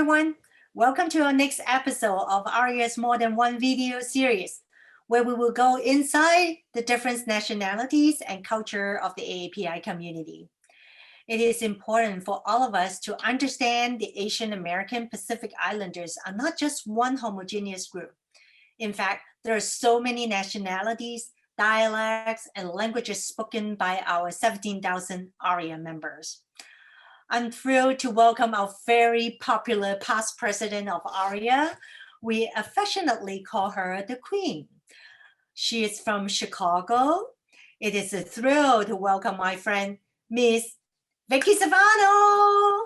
everyone. Welcome to our next episode of Aria's More Than One video series, where we will go inside the different nationalities and culture of the AAPI community. It is important for all of us to understand the Asian American Pacific Islanders are not just one homogeneous group. In fact, there are so many nationalities, dialects, and languages spoken by our 17,000 ARIA members. I'm thrilled to welcome our very popular past president of ARIA. We affectionately call her the Queen. She is from Chicago. It is a thrill to welcome my friend, Miss Vicky Silvano.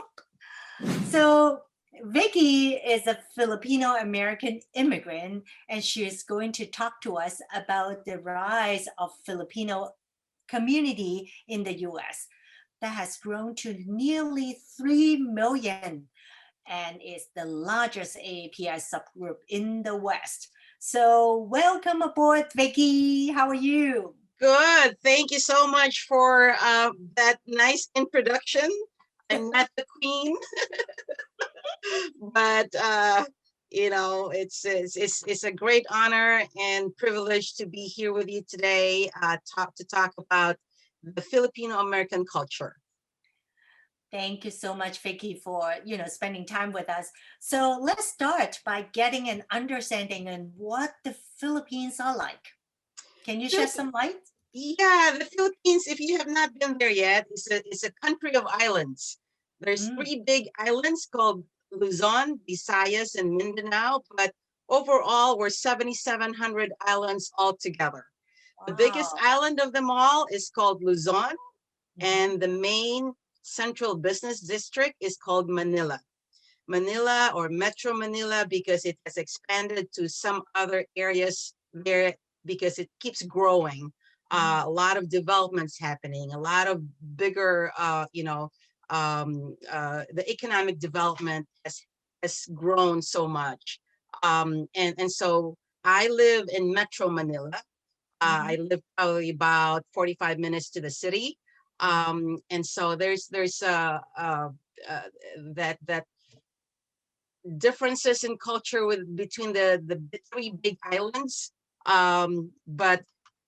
So Vicky is a Filipino-American immigrant, and she is going to talk to us about the rise of Filipino community in the US that has grown to nearly 3 million and is the largest AAPI subgroup in the West. So welcome aboard, Vicky. How are you? Good. Thank you so much for that nice introduction. I'm not the queen, but it's a great honor and privilege to be here with you today. To talk about the Filipino-American culture. Thank you so much, Vicky, for spending time with us. So let's start by getting an understanding on what the Philippines are like. Can you shed some light? Yeah, the Philippines, if you have not been there yet, it's a country of islands. There's three big islands called Luzon, Visayas, and Mindanao, but overall, we're 7,700 islands altogether. The biggest island of them all is called Luzon, and the main central business district is called Manila. Manila or Metro Manila because it has expanded to some other areas there because it keeps growing. A lot of developments happening, a lot of bigger, the economic development has grown so much. And so I live in Metro Manila. I live probably about 45 minutes to the city. And so there's that differences in culture between the three big islands. But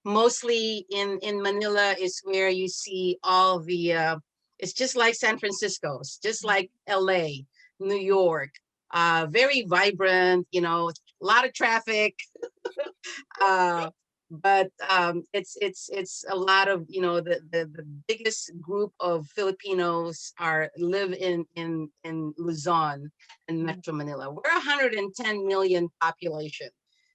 mostly in Manila is where you see all the, it's just like San Francisco, it's just like LA, New York, very vibrant, a lot of traffic. But it's a lot of the biggest group of Filipinos live in Luzon and Metro Manila. We're 110 million population,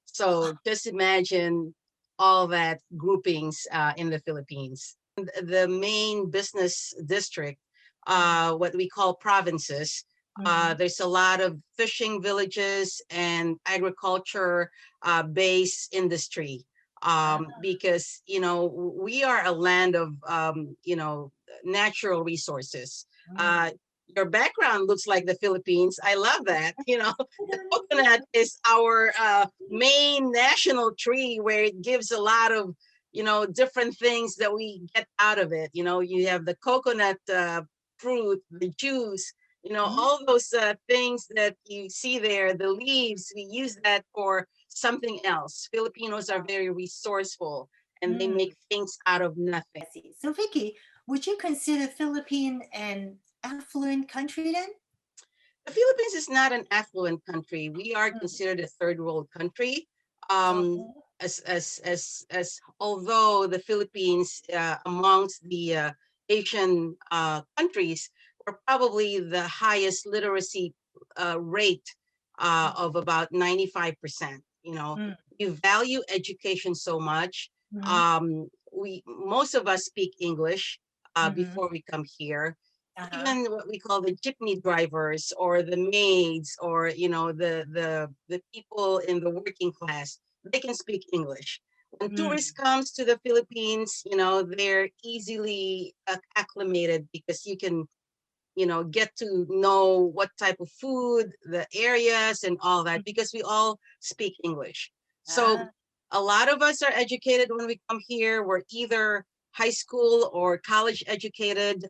so just imagine all that groupings in the Philippines. The main business district, what we call provinces. There's a lot of fishing villages and agriculture based industry. Because we are a land of natural resources. Your background looks like the Philippines. I love that. The coconut is our main national tree, where it gives a lot of different things that we get out of it. You have the coconut fruit, the juice. All those things that you see there, the leaves, we use that for something else. Filipinos are very resourceful and they make things out of nothing. So Vicky, would you consider Philippines an affluent country then? The Philippines is not an affluent country. We are considered a third world country. As although the Philippines amongst the Asian countries were probably the highest literacy rate of about 95%. We value education so much. Most of us speak English before we come here. Even what we call the jeepney drivers or the maids or the people in the working class, they can speak English. When tourists comes to the Philippines, they're easily acclimated because you can get to know what type of food, the areas and all that, because we all speak English. So a lot of us are educated when we come here. We're either high school or college educated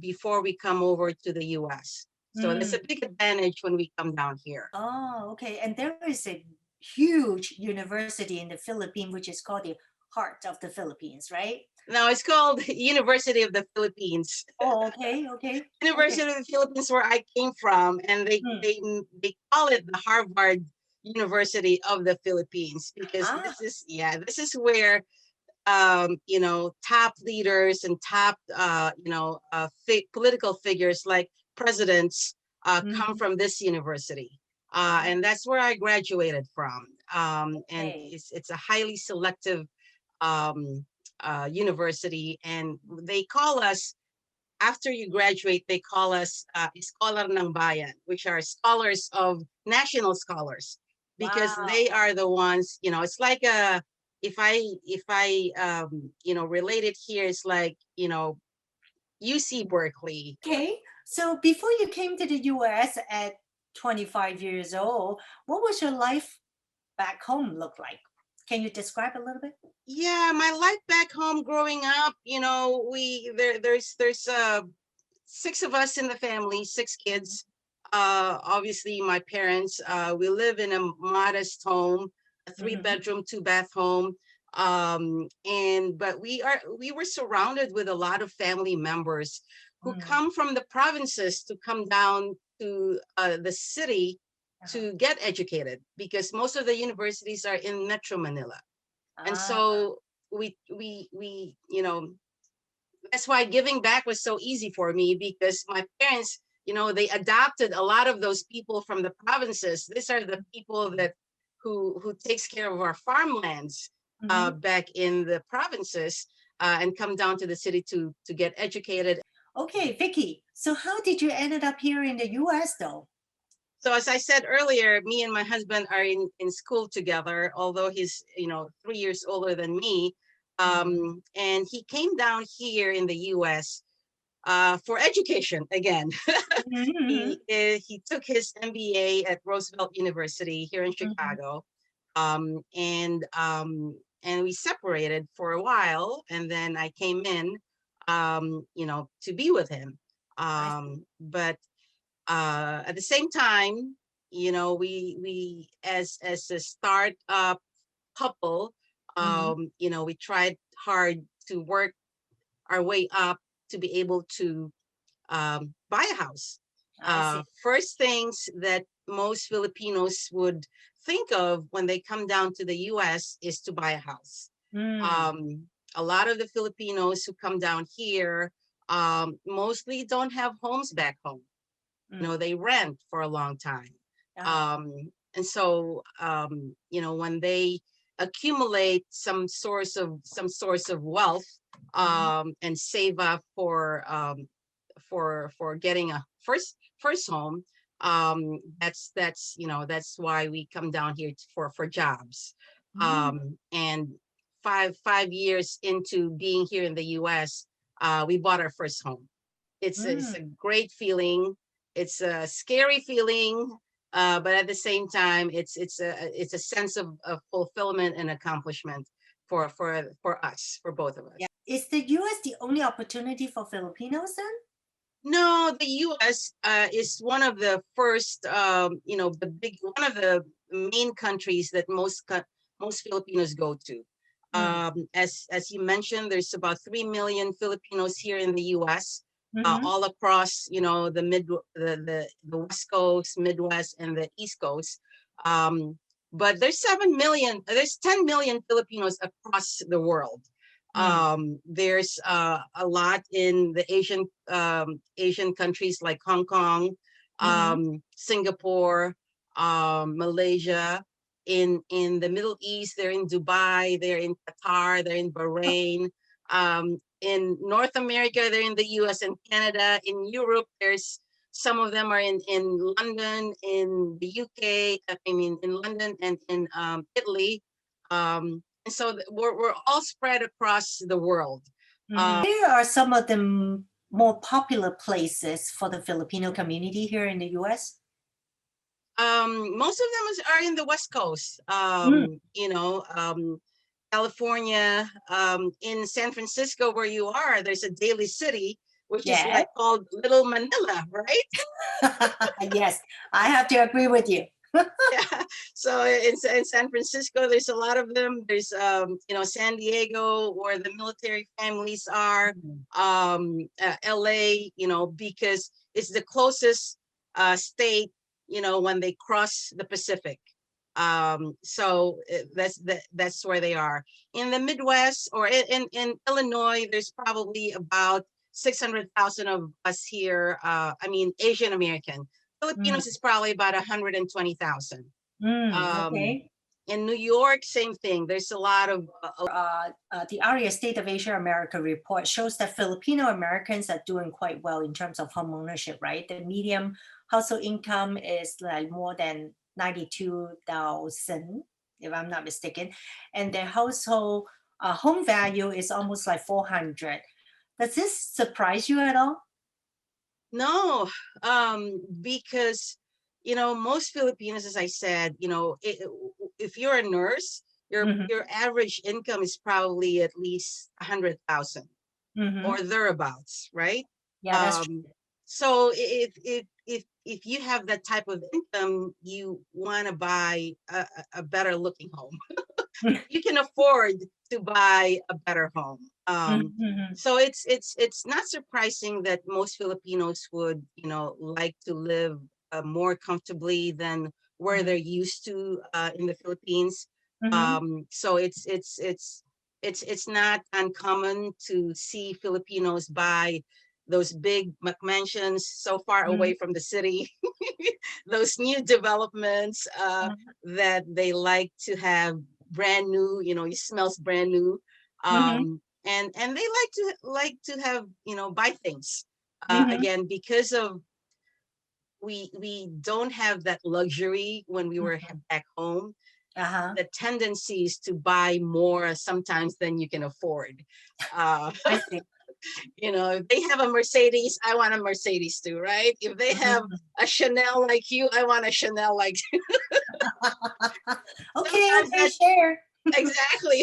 before we come over to the US. So that's a big advantage when we come down here. Oh, okay. And there is a huge university in the Philippines, which is called the Heart of the Philippines, right? No, it's called University of the Philippines. Oh, okay, okay. University of the Philippines, where I came from, and they call it the Harvard University of the Philippines, because this is where top leaders and top political figures like presidents come from this university, and that's where I graduated from. And it's a highly selective university, and they call us, after you graduate, they call us Scholar ng Bayan, which are scholars of national scholars, because they are the ones, it's like if I relate it here, it's like, UC Berkeley. Okay. So before you came to the US at 25 years old, what was your life back home look like? Can you describe a little bit? Yeah, my life back home growing up, there's six of us in the family, six kids. Obviously my parents, we live in a modest home, a 3-bedroom, 2-bath home. But we were surrounded with a lot of family members who come from the provinces to come down to the city to get educated, because most of the universities are in Metro Manila. And so we that's why giving back was so easy for me, because my parents, they adopted a lot of those people from the provinces. These are the people that who takes care of our farmlands back in the provinces, and come down to the city to get educated. Okay, Vicky, so how did you ended up here in the US though? So as I said earlier, me and my husband are in school together, although he's 3 years older than me. And he came down here in the US for education again. He took his MBA at Roosevelt University here in Chicago. And we separated for a while, and then I came in to be with him. But at the same time, we as a start-up couple, we tried hard to work our way up to be able to buy a house. First things that most Filipinos would think of when they come down to the US is to buy a house. A lot of the Filipinos who come down here mostly don't have homes back home. They rent for a long time. And so, when they accumulate some source of wealth, and save up for getting a first home, that's why we come down here for jobs. And five years into being here in the US, we bought our first home. It's a great feeling. It's a scary feeling, but at the same time, it's a sense of fulfillment and accomplishment for us, for both of us. Yeah. Is the US the only opportunity for Filipinos then? No, the US is one of the first, one of the main countries that most Filipinos go to. As you mentioned, there's about 3 million Filipinos here in the US. All across, the West Coast, Midwest, and the East Coast. But there's 10 million Filipinos across the world. There's a lot in the Asian countries like Hong Kong, Singapore, Malaysia. In the Middle East, they're in Dubai, they're in Qatar, they're in Bahrain. In North America, they're in the US and Canada. In Europe, there's some of them are in London, in the UK, in London and in Italy. And so we're all spread across the world. Where are some of the more popular places for the Filipino community here in the US? Most of them are in the West Coast. California, in San Francisco, where you are, there's a Daly City, which is Yeah. like called Little Manila, right? Yes, I have to agree with you. Yeah. So in San Francisco, there's a lot of them. There's San Diego, where the military families are, Mhm. LA, because it's the closest state, when they cross the Pacific. So that's where they are. In the Midwest or in Illinois, there's probably about 600,000 of us here. I mean, Asian American. Mm, Filipinos is probably about 120,000. Um, okay. in New York, same thing. There's a lot of The ARIA State of Asia America report shows that Filipino Americans are doing quite well in terms of home ownership, right? The median household income is like more than 92,000, if I'm not mistaken. And their household home value is almost like 400. Does this surprise you at all? no, because most Filipinos, as I said, if you're a nurse, Mm-hmm. your average income is probably at least 100,000 Mm-hmm. or thereabouts, right? Yeah, that's Um, so if you have that type of income, you want to buy a better looking home. true. You can afford to buy a better home. Mm-hmm. So it's not surprising that most Filipinos would like to live more comfortably than where they're used to in the Philippines. Mm-hmm. So it's not uncommon to see Filipinos buy those big McMansions so far away from the city, those new developments that they like to have brand new, it smells brand new. Mm-hmm. And they like to have, buy things. Mm-hmm. Again, because of we don't have that luxury when we were back home. Uh-huh. The tendency is to buy more sometimes than you can afford. Uh, I see. if they have a Mercedes, I want a Mercedes too, right? If they have Mhm. a Chanel like you, I want a Chanel like you. Okay, Sometimes okay, that share. exactly.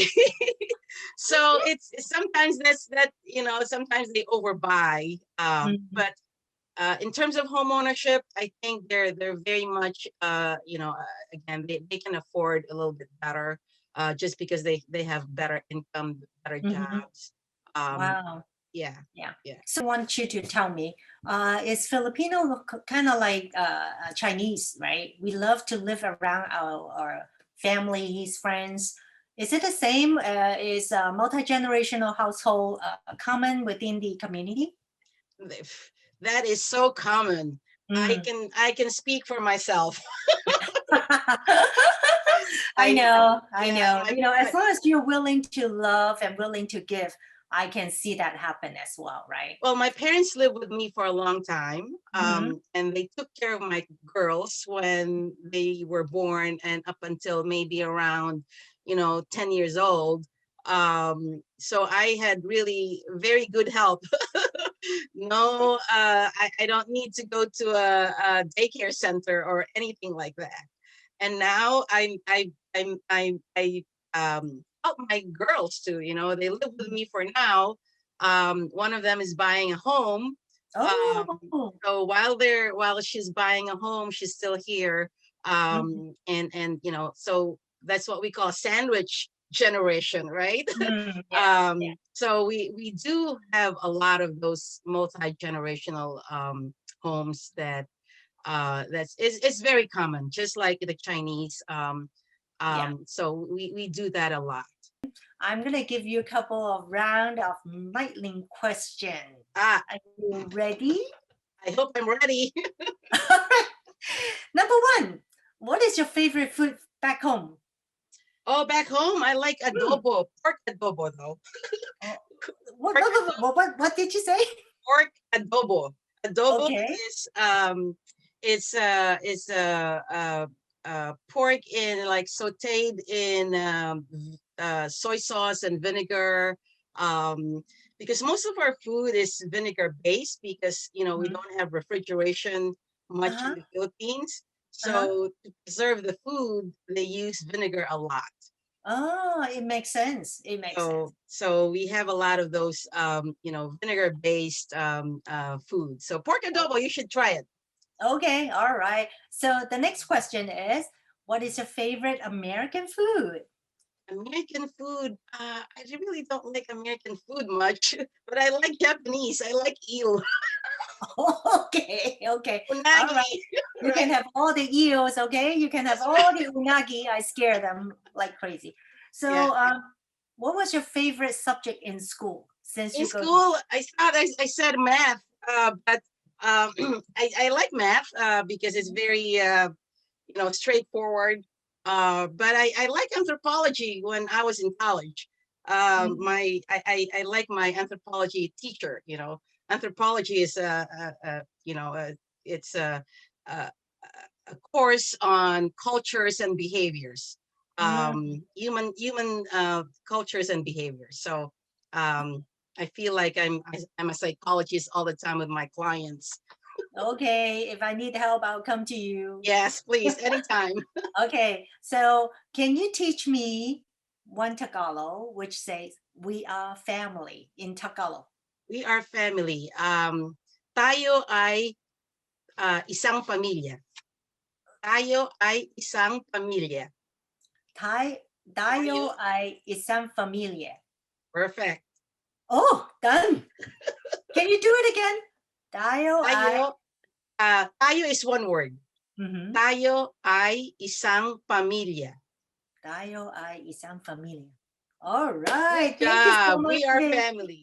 So it's sometimes sometimes they overbuy. Mhm. But in terms of home ownership, I think they're very much again they can afford a little bit better just because they have better income, better Mhm. jobs. Um, Wow. yeah, Yeah. yeah. So I want you to tell me, is Filipino kind of like Chinese, right? We love to live around our families, friends. Is it the same? Is a multi-generational household common within the community? That is so common. Mm. I can speak for myself. I I know, I yeah, know. my, As long as you're willing to love and willing to give, I can see that happen as well, right? well, my parents lived with me for a long time, Mm-hmm. and they took care of my girls when they were born and up until maybe around, 10 years old. So I had really very good help. No, I don't need to go to a daycare center or anything like that. And now I help my girls too. They live with me for now. One of them is buying a home. Um, Oh. so while she's buying a home, she's still here. And so that's what we call sandwich generation, right? Mm, yeah. Yeah. So we do have a lot of those multi-generational homes it's very common, just like the Chinese. Yeah. So we do that a lot. I'm gonna give you a couple of round of lightning questions. Ah, Are you ready? I hope I'm ready. Number one, what is your favorite food back home? Oh, back home, I like Hmm. adobo, pork adobo though. Oh, Pork adobo, what did you say? pork adobo. Adobo Okay. is pork in like sautéed in soy sauce and vinegar. Um, because most of our food is vinegar based because we Mhm. don't have refrigeration much in Uh-huh. the Philippines. Uh-huh. So to preserve the food, they use vinegar a lot. Oh, it makes sense. It makes sense. So we have a lot of those, vinegar-based food. So pork adobo, you should try it. Okay, all right. So the next question is, what is your favorite American food? American food, I really don't like American food much, but I like Japanese. I like eel, Okay, okay. All unagi, right. You can right? have all the eels, okay? You can have That's all right. the unagi. I scare them like crazy. Yeah. So, what was your favorite subject in school since In you go to school, I thought I said math, but I like math because it's very straightforward. But I like anthropology when I was in college. Mhm. I like my anthropology teacher. Anthropology is it's a a course on cultures and behaviors, Mm, human cultures and behaviors. So I feel like I'm a psychologist all the time with my clients. okay, if I need help, I'll come to you. Yes, please, anytime. Okay, so can you teach me one Tagalog which says we are family in Tagalog? We are family. Tayo ay isang pamilya. Tayo ay isang pamilya. Tayo Tayo, ay isang familia. perfect. Oh, done. Can you do it again? Tayo ay. Tayo, tayo is one word. Mhm. Tayo ay isang pamilya. Tayo ay isang familia. All Good right. Thank you so job. much, We are Vicky. family.